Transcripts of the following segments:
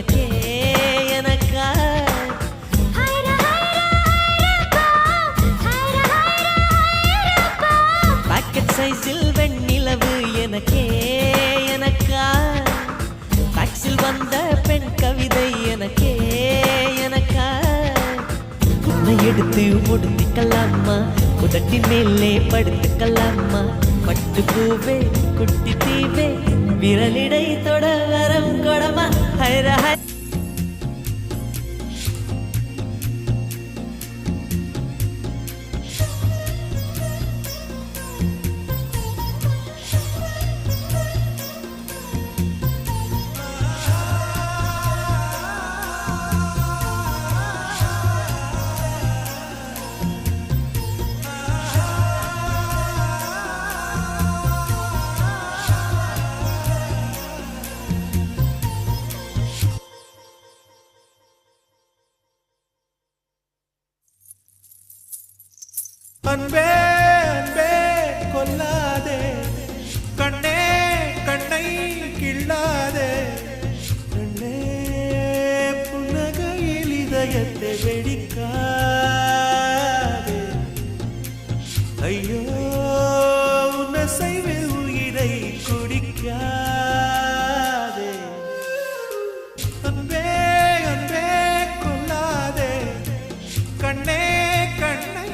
எனக்கே எனக்கா பாக்கெட் சைஸில் வெண்ணிலவு எனக்கே எனக்கா டாக்ஸில் வந்த பெண் கவிதை எனக்கே எனக்கா உன்னை எடுத்து முடித்துக்கலாமா உதட்டின் மேலே படுத்துக்கலாமா பட்டு பூவே குட்டி தீவே விரலிடை தொட வரம் கொடமா ஹைர ஹை அன்பே அன்பே கொல்லாதே கண்ணே கண்ணை கிள்ளாதே கண்ணே புன்னகையில் இதயத்தை வெடிக்காதே ஐயோ உன்னசைவில் உயிரை குடிக்காதே அன்பே அன்பே கொல்லாதே கண்ணே கண்ணை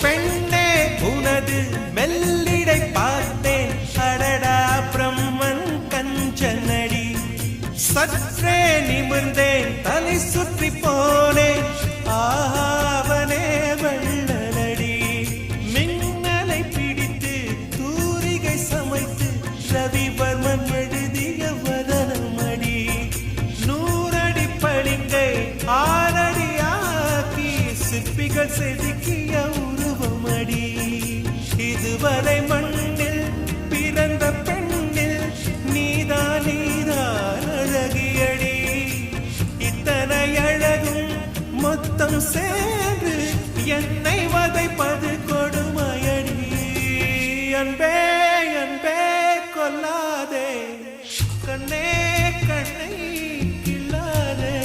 பெண்ணே உனது மெல்லிடை பார்த்தேன் அடடா பிரம்மன் கஞ்சனடி சற்றே நிமிர்ந்தேன் தலை சுற்றி போனேன் ஆவனே வெள்ளனடி மின்னலை பிடித்து தூரிகை சமைத்து ரவிவர்மன் எழுதிய வதனமடி 100 அடி பளிங்கை 6 அடியாக்கி சிற்பிகள் செதுக்கிய உருவமடி இதுவரை மண்ணில் பிறந்த பெண்ணில் நீதான் நீதான் அழகியடி இத்தனை அழகும் மொத்தம் சேர்ந்து என்னை வதைப்பது கொடுமையடி அன்பே அன்பே கொல்லாதே கண்ணே கண்ணை கிள்ளாதே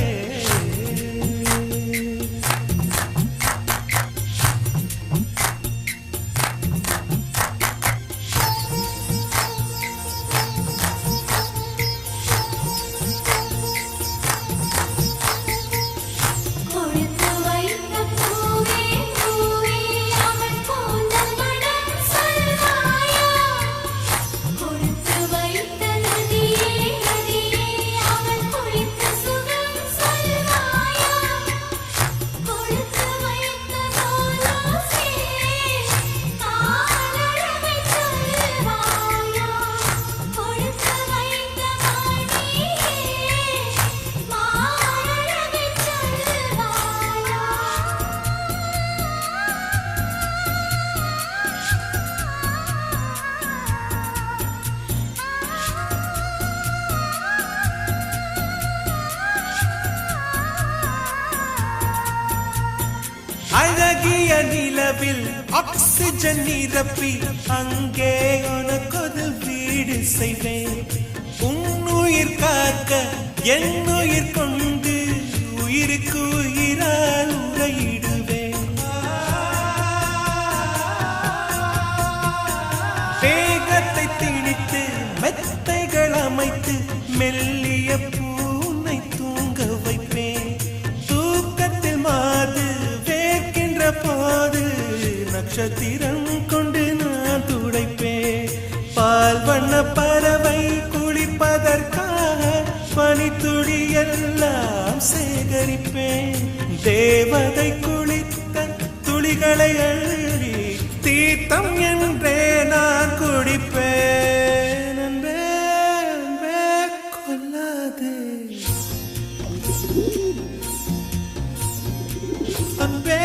அழகிய நிலவில் ஆக்சிஜன் நிரப்பி அங்கே உனக்கொரு வீடு செய்வேன் உன்னுயிர் காக்க என் உயிர் கொண்டு உயிருக்கு உயிரால் உரையிடுவேன் வேகத்தை திணித்து மெத்தைகள் அமைத்து மெல்லிய பூனை தூங்க வைப்பேன் தூக்கத்தில் மாது போது நட்சத்திரம் கொண்டு நான் துடைப்பேன் பால் வண்ண பறவை குளிப்பதற்காக பனித்துளி எல்லாம் சேகரிப்பேன் தேவதை குளித்த துளிகளை அள்ளி தீர்த்தம் என்றே நான் குடிப்பேன் அன்பே அன்பே